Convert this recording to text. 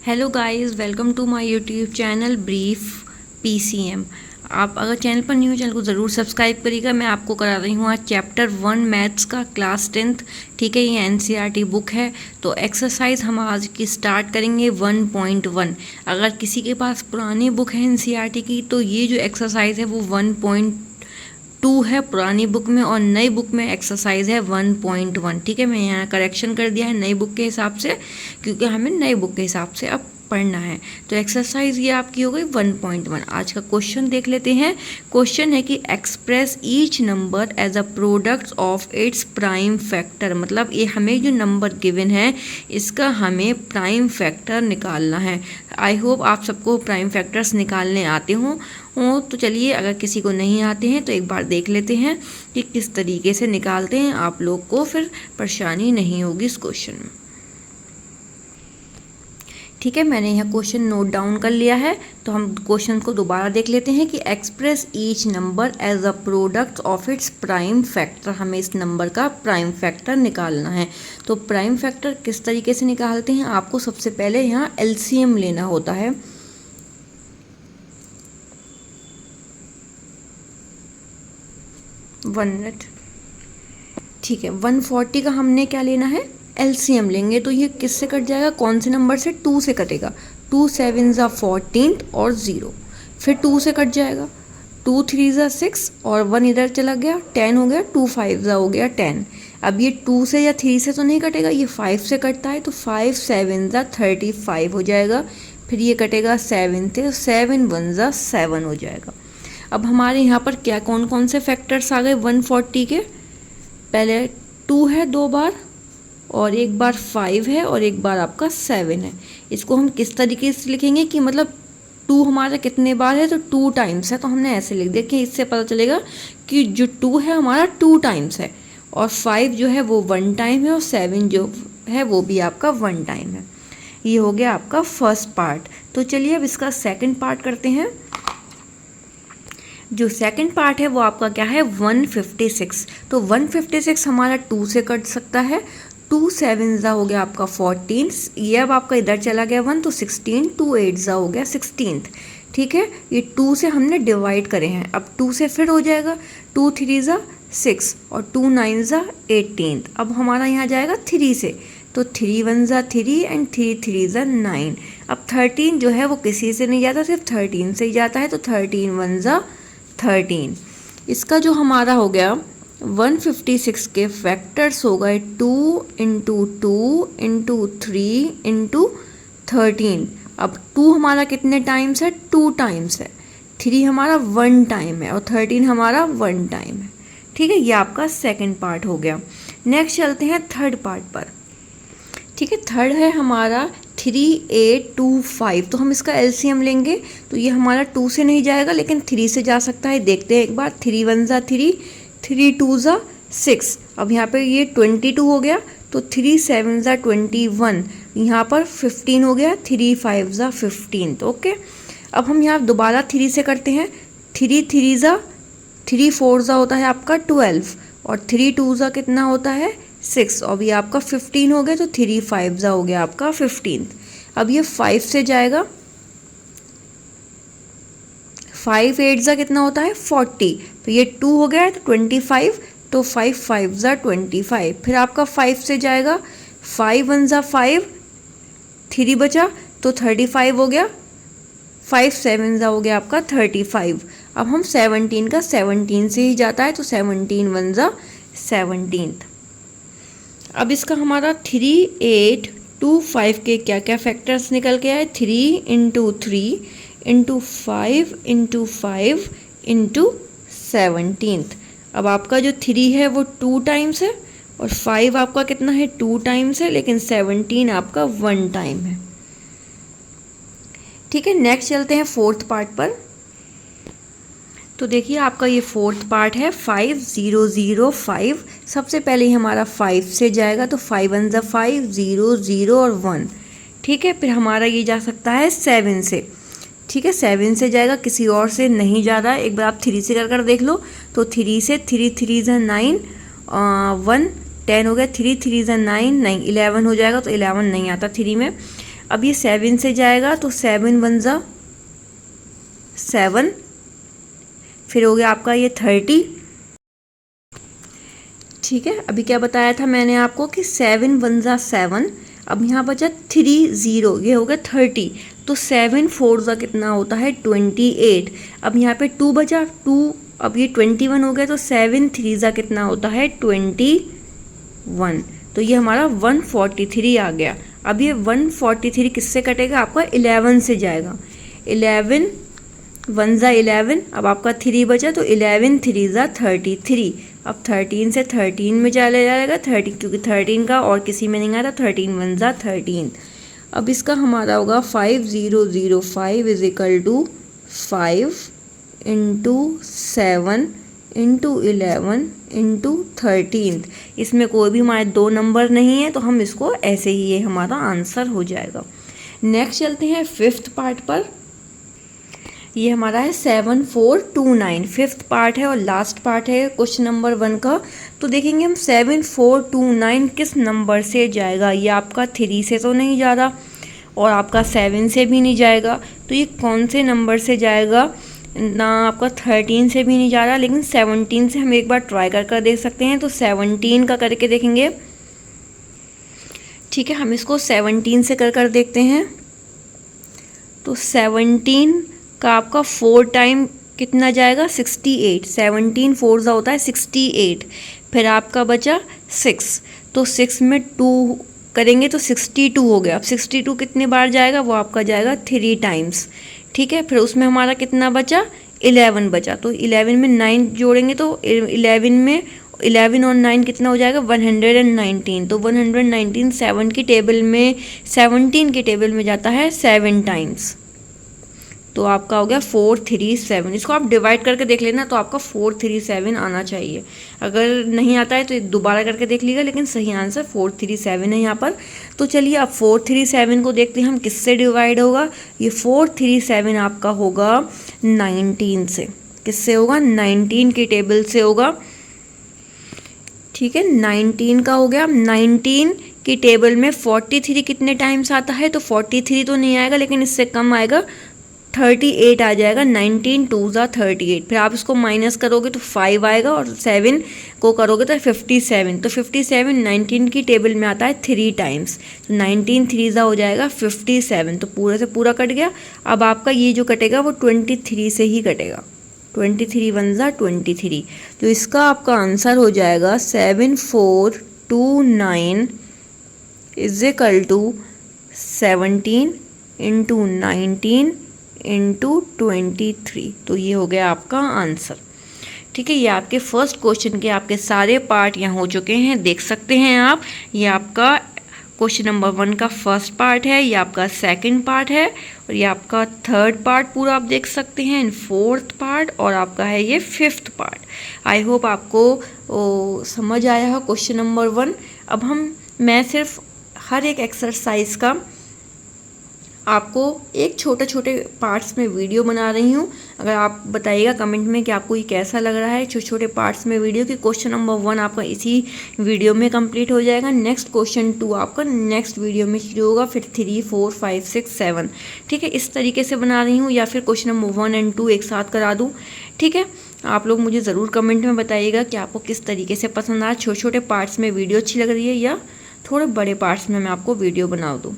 Hello guys, welcome to my YouTube channel brief PCM. आप अगर channel पर new, channel को ज़रूर सब्सक्राइब करिएगा। मैं आपको करा रही हूँ आज चैप्टर 1 मैथ्स का क्लास 10th। ठीक है, ये एनसीईआरटी बुक है। तो एक्सरसाइज हम आज की स्टार्ट करेंगे 1.1। अगर किसी के पास पुरानी बुक है एनसीईआरटी की तो ये जो एक्सरसाइज है वो 1.2 है पुरानी बुक में, और नई बुक में एक्सरसाइज है 1.1। ठीक है, मैं यहाँ करेक्शन कर दिया है नई बुक के हिसाब से, क्योंकि हमें नई बुक के हिसाब से अब पढ़ना है। तो एक्सरसाइज ये आपकी हो गई 1.1। आज का क्वेश्चन देख लेते हैं। क्वेश्चन है कि express each number as a product of its prime factor. मतलब ये हमें जो नंबर गिवन है इसका हमें प्राइम फैक्टर निकालना है। आई होप आप सबको प्राइम फैक्टर्स निकालने आते हों। तो चलिए, अगर किसी को नहीं आते हैं तो एक बार देख लेते हैं कि किस तरीके से निकालते हैं। आप लोग को फिर परेशानी नहीं होगी इस क्वेश्चन में। ठीक है, मैंने यहाँ क्वेश्चन नोट डाउन कर लिया है। तो हम क्वेश्चन को दोबारा देख लेते हैं कि express each number as a product of its prime factor. हमें इस नंबर का प्राइम फैक्टर निकालना है। तो प्राइम फैक्टर किस तरीके से निकालते हैं, आपको सबसे पहले यहाँ एलसीएम लेना होता है। One minute. ठीक है, 140 का हमने क्या लेना है, एलसीएम लेंगे। तो ये किससे कट जाएगा, कौन से नंबर से, 2 से कटेगा। 2 7 14 और 0, फिर 2 से कट जाएगा। 2 3 6 और 1 इधर चला गया, 10 हो गया। 2 5 हो गया 10। अब ये 2 से या 3 से तो नहीं कटेगा, ये 5 से कटता है। तो 5 7 35 हो जाएगा। फिर ये कटेगा 7 से, 7 1 7 हो जाएगा। अब हमारे यहाँ पर क्या कौन कौन से फैक्टर्स आ गए 140 के। पहले 2 है 2 बार, और एक बार 5 है, और एक बार आपका 7 है। इसको हम किस तरीके से लिखेंगे कि मतलब 2 हमारा कितने बार है, तो 2 टाइम्स है। तो हमने ऐसे लिख दिया कि इससे पता चलेगा कि जो 2 है हमारा 2 टाइम्स है, और 5 जो है वो 1 टाइम है, और 7 जो है वो भी आपका 1 टाइम है। ये हो गया आपका फर्स्ट पार्ट। तो चलिए अब इसका सेकंड पार्ट करते हैं। जो सेकंड पार्ट है वो आपका क्या है, 156। तो 156 हमारा 2 से कट सकता है। 2 7 हो गया आपका 14। ये अब आपका इधर चला गया 1, तो 16। 2 8 हो गया 16। ठीक है, ये 2 से हमने डिवाइड करे हैं। अब 2 से फिर हो जाएगा 2 3 6 और 2 9 18। अब हमारा यहाँ जाएगा 3 से, तो 3 1 3 एंड 3 3 9। अब 13 जो है वो किसी से नहीं जाता, सिर्फ 13 से ही जाता है। तो 13 1 13। इसका जो हमारा हो गया 156 के फैक्टर्स हो गए 2 इंटू 2 इंटू 3 इंटू 13। अब 2 हमारा कितने टाइम्स है, 2 टाइम्स है। 3 हमारा 1 टाइम है, और 13 हमारा 1 टाइम है। ठीक है, ये आपका सेकंड पार्ट हो गया। नेक्स्ट चलते हैं थर्ड पार्ट पर। ठीक है, थर्ड है हमारा 3 8 2 5। तो हम इसका एलसीएम लेंगे। तो ये हमारा 2 से नहीं जाएगा, लेकिन 3 से जा सकता है। देखते हैं एक बार। 3 1 3, 3 2 6। अब यहाँ पे ये 22 हो गया। तो 3 7 21, यहाँ पर 15 हो गया। 3 5 15। तो ओके, अब हम यहाँ दोबारा 3 से करते हैं। 3 3 4 होता है आपका 12, और 3 2 कितना होता है 6। अब ये आपका 15 हो गया। तो 3 5 हो गया आपका 15। अब ये 5 से जाएगा। 5 8 कितना होता है 40। तो ये 2 हो गया तो 25। तो 5 5 25। फिर आपका 5 से जाएगा। 5 1 5, 3 बचा तो 35 हो गया। 5 7 हो गया आपका 35। अब हम 17 का 17 से ही जाता है। तो 17 1 17। अब इसका हमारा 3 8 2 5 के क्या क्या फैक्टर्स निकल के आए, 3 इंटू 3 इंटू 5 इंटू 5 इंटू 17। अब आपका जो 3 है वो 2 टाइम्स है, और 5 आपका कितना है 2 टाइम्स है, लेकिन 17 आपका 1 टाइम है। ठीक है, नेक्स्ट चलते हैं फोर्थ पार्ट पर। तो देखिए आपका ये फोर्थ पार्ट है 5 0 0 5। सबसे पहले ही हमारा 5 से जाएगा। तो 5 1 5 0 0 और 1। ठीक है, फिर हमारा ये जा सकता है 7 से। ठीक है, 7 से जाएगा, किसी और से नहीं जा रहा है। एक बार आप 3 से कर देख लो। तो 3 से 3 3 9 1 10 हो गया। 3 3 9 9 11 हो जाएगा। तो 11 नहीं आता 3 में। अब ये 7 से जाएगा तो 7 वन ज़ा 7, फिर हो गया आपका ये 30। ठीक है, अभी क्या बताया था मैंने आपको कि 7 वन ज़ा 7, अब यहाँ बचा 30, ये हो गया 30, तो 7 4 ज़ा कितना होता है 28। अब यहाँ पे 2 बचा 2, अब ये 21 हो गया, तो 7 3 ज़ा कितना होता है 21, तो ये हमारा 143 आ गया। अब ये 143 किससे कटेगा, आपका 11 से जाएगा। 11 वन ज़ा 11, अब आपका 3 बचा, तो 11 3 ज़ा 33। अब 13 से 13 में चला जाएगा 30, क्योंकि 13 का और किसी में नहीं आता, 13 वन ज़ा 13। अब इसका हमारा होगा 5005 is equal to 5 into 7 into 11 into 13। इसमें कोई भी हमारे 2 नंबर नहीं है, तो हम इसको ऐसे ही, ये हमारा आंसर हो जाएगा। नेक्स्ट चलते हैं 5th पार्ट पर। ये हमारा है 7429, 5th पार्ट है और लास्ट पार्ट है क्वेश्चन नंबर 1 का। तो देखेंगे हम 7429 किस नंबर से जाएगा। ये आपका 3 से तो नहीं जा रहा और आपका 7 से भी नहीं जाएगा, तो ये कौन से नंबर से जाएगा ना, आपका 13 से भी नहीं जा रहा, लेकिन 17 से हम एक बार ट्राई कर देख सकते हैं। तो 17 का करके देखेंगे। ठीक है, हम इसको 17 से कर देखते हैं। तो 17 का आपका 4 टाइम कितना जाएगा 68, 17 4 ज़ा होता है 68, फिर आपका बचा 6, तो 6 में 2 करेंगे तो 62 हो गया। अब 62 कितने बार जाएगा, वो आपका जाएगा 3 टाइम्स। ठीक है, फिर उसमें हमारा कितना बचा 11 बचा, तो 11 में 9 जोड़ेंगे तो 11 में 11 और 9 कितना हो जाएगा 119, तो 119 7 की टेबल में 17 की टेबल में जाता है 7 टाइम्स, तो आपका हो गया 437। इसको आप डिवाइड करके देख लेना, तो आपका 437 आना चाहिए। अगर नहीं आता है तो दोबारा करके देख लीजिएगा, लेकिन सही आंसर 437 है यहाँ पर। तो चलिए अब 437 को देखते हैं हम किससे डिवाइड होगा। ये 437 आपका होगा 19 से। किससे होगा 19 की टेबल से होगा। ठीक है, 19 का हो गया। 19 की टेबल में 43 कितने टाइम्स आता है, तो 43 तो नहीं आएगा, लेकिन इससे कम आएगा, 38 आ जाएगा। 19 2 ज़ा 38, फिर आप इसको माइनस करोगे तो 5 आएगा और 7 को करोगे तो 57, तो 57 19 की टेबल में आता है 3 टाइम्स, तो 19 3 ज़ा हो जाएगा 57, तो पूरे से पूरा कट गया। अब आपका ये जो कटेगा वो 23 से ही कटेगा, 23 वन ज़ा 23, तो इसका आपका आंसर हो जाएगा 7429 is equal to 17 into 19 into 23, तो ये हो गया आपका आंसर। ठीक है, ये आपके फर्स्ट क्वेश्चन के आपके सारे पार्ट यहाँ हो चुके हैं, देख सकते हैं आप। ये आपका क्वेश्चन नंबर 1 का फर्स्ट पार्ट है, ये आपका सेकंड पार्ट है, और ये आपका थर्ड पार्ट पूरा आप देख सकते हैं, एंड फोर्थ पार्ट, और आपका है ये 5th पार्ट। आई होप आपको समझ आया हो क्वेश्चन नंबर 1। अब मैं सिर्फ हर एक एक्सरसाइज का आपको एक छोटे पार्ट्स में वीडियो बना रही हूँ। अगर आप बताइएगा कमेंट में कि आपको ये कैसा लग रहा है छोटे पार्ट्स में वीडियो, कि क्वेश्चन नंबर 1 आपका इसी वीडियो में कंप्लीट हो जाएगा। नेक्स्ट क्वेश्चन 2 आपका नेक्स्ट वीडियो में शुरू होगा, फिर 3 4 5 6 7। ठीक है, इस तरीके से बना रही हूँ, या फिर क्वेश्चन नंबर 1 और 2 एक साथ करा दूँ। ठीक है, आप लोग मुझे ज़रूर कमेंट में बताइएगा कि आपको किस तरीके से पसंद आया, छोटे पार्ट्स में वीडियो अच्छी लग रही है या थोड़े बड़े पार्ट्स में मैं आपको वीडियो बना दूँ।